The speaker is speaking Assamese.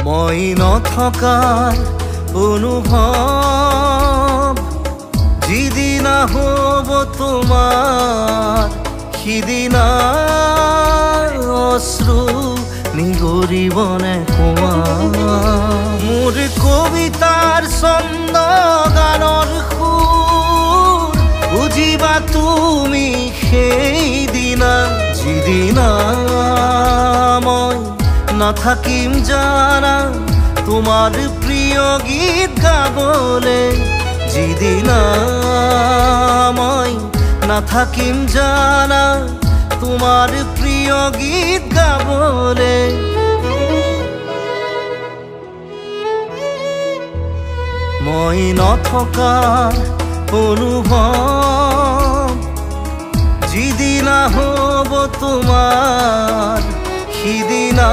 মই নথকাৰ অনুভৱ যিদিনা হ'ব তোমাৰ সিদিনা অশ্ৰু নিগৰিবনে কোৱা মোৰ কবিতাৰ ছন্দ গানৰ সুৰ বুজিবা তুমি সেইদিনা যিদিনা মই নাথাকিম জানা তোমাৰ প্ৰিয় গীত গাবলে যিদিনা মই নাথাকিম জানা তোমাৰ প্ৰিয় গীত গাবলে মই নথকাৰ অনুভৱ যিদিনা হ'ব তোমাৰ সিদিনা